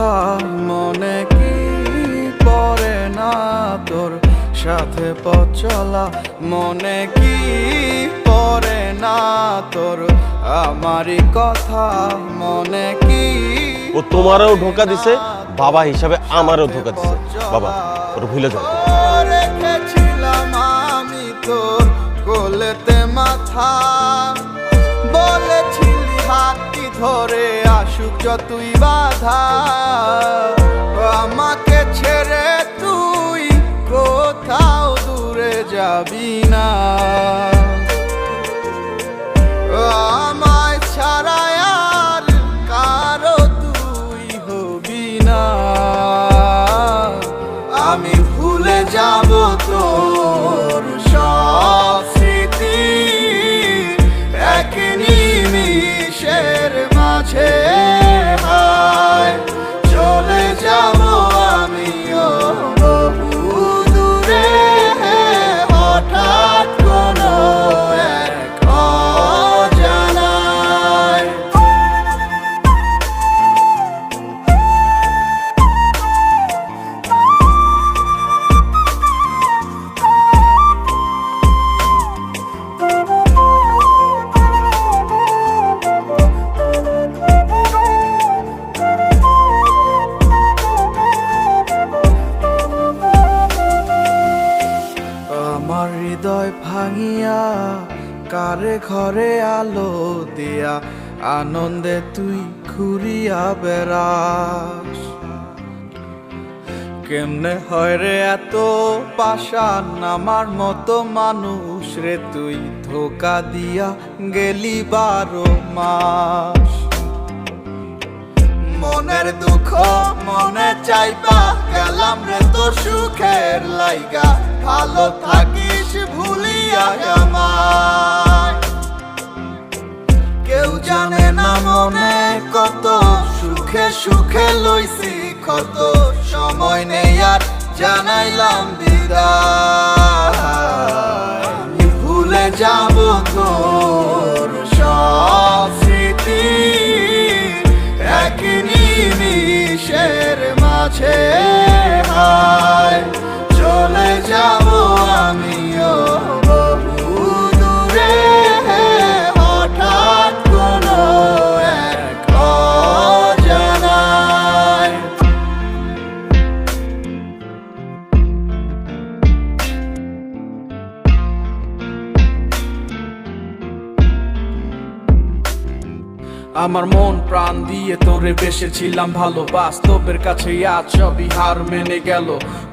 কথা মনে কি পড়ে না তোর সাথে পথ চলা মনে কি পড়ে না তোর আমারই কথা মনে কি ও তোমারও ধোকা দিছে বাবা হিসাবে আমারও ধোকা দিছে বাবা ওর ভুলে যাও রেখেছিলাম আমি তোর কোলেতে মাথা বলেছিলি হাতটি ধরে আসুক যতই বাধা আমাকে ছেড়ে তুই কোথাও দূরে যাবি না আমায় ছাড়া আর কারো তুই হবি না আমি ভুলে যাব তোর সব স্মৃতি এক নিমিষের মাঝে হায় চলে যাব আমিও বহু দূরে হঠাৎ কোনো এক অজানায় আমার হৃদয় ভাঙিয়া কারে ঘরে আলো দিয়া আনন্দে তুই ঘুরিয়া বেড়াস কেমনে হয় রে এত পাষাণ আমার মতো মানুষ রে তুই ধোকা দিয়া গেলি 12 মাস মনের দুঃখ মনে চাইবা গেলাম রে তোর সুখের লাইগা ভালো থাকিস ভুলিয়া আমায় কেউ জানে না মনে কত সুখে সুখে লইছি কত সময় নেই আর জানাইলাম বিদায় আমি ভুলে যাব তোর সব স্মৃতি এক নিমিষের মাঝে হায় চলে যাব আমিও বহু দূরে হঠাৎ কোনো এক অজানায় আমার মন প্রাণ দিয়ে তোরে বেসেছিলাম ভালো বাস্তবের কাছে আজ সবই হার মেনে গেল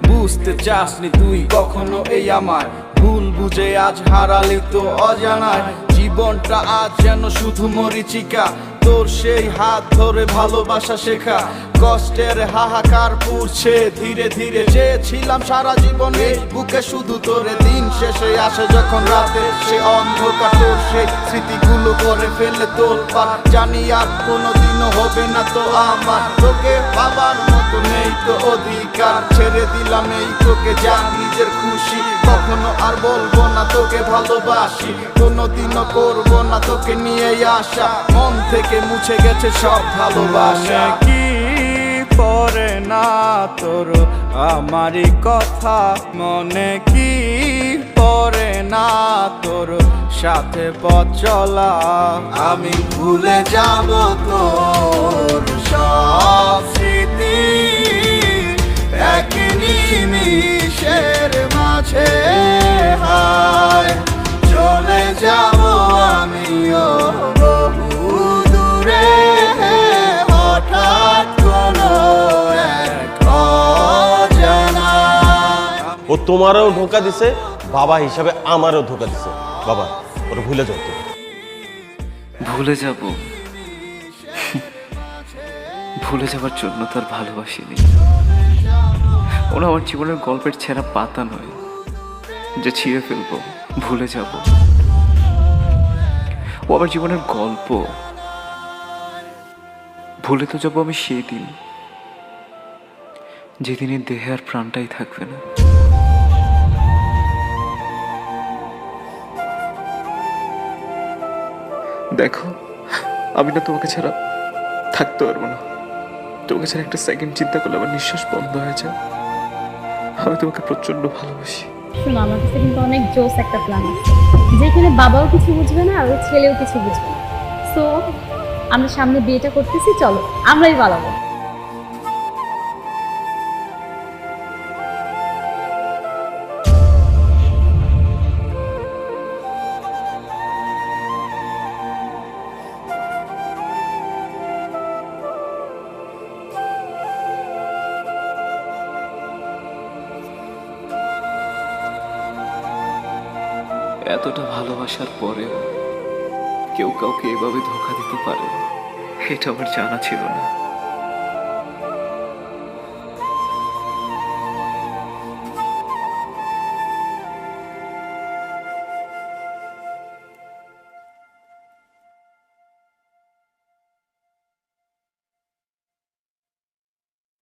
বুঝতে চাসনি তুই কখনো এই আমার ভুল বুঝে আজ হারালি তো অজানায় জীবনটা আজ যেন শুধু মরিচিকা তোর সেই হাত ধরে ভালোবাসা শেখা কষ্টের হাহাকার পুড়ছে ধীরে ধীরে চেয়েছিলাম সারা জীবনে বুকে শুধু তোরে দিন শেষে আসে যখন রাতে সে অন্ধকার তোর সেই স্মৃতিগুলো করে ফেলে তোলপাড় জানি আর কোনোদিনও হবে না তো আমার তোকে বাবার মতো নেই তো অধিকার ছেড়ে দিলাম এই তোকে যা নিজের খুশি কখনো আর বলবো না তোকে ভালোবাসি কোনোদিনও করবো না তোকে নিয়েই আসা মন থেকে মুছে গেছে সব ভালোবাসা কি পড়ে না তোর আমারই কথা মনে কি পড়ে না তোর সাথে পথ চলা আমি ভুলে যাব তোর সব স্মৃতি এক নিমিষের মাঝে হায় চলে যাব আমিও বহু দূরে হঠাৎ কোনো এক অজানায় ও তোমারও ধোকা দিছে বাবা হিসাবে আমারও ধোকা দিছে বাবা ওর ভুলে যাও তুমি ভুলে যাব ভুলে যাবার জন্য তার ভালোবাসিনি ওরা আমার জীবনের গল্পের ছেঁড়া পাতা নয় যে ছিঁড়ে ফেলবো ভুলে যাব ও আমার জীবনের গল্প ভুলে তো যাবো আমি সেই দিন যেদিনের দেহে আর প্রাণটাই থাকবে না দেখো আমি না তোমাকে ছাড়া থাকতে পারবো না তোমাকে ছাড়া একটা সেকেন্ড চিন্তা করলে আমার নিঃশ্বাস বন্ধ হয়ে যায়। আমি তোমাকে প্রচন্ড ভালোবাসি। শোনো, আমার কাছে কিন্তু অনেক জোস একটা প্ল্যান আছে, যেখানে বাবাও কিছু বুঝবে না আর ওর ছেলেও কিছু বুঝবে না। সো আমরা সামনে বিয়েটা করতেছি, চলো আমরাই পালাবো। এতটা ভালোবাসার পরেও কেউ কাউকে এভাবে ধোকা দিতে পারে, এটা আমার জানা ছিল না।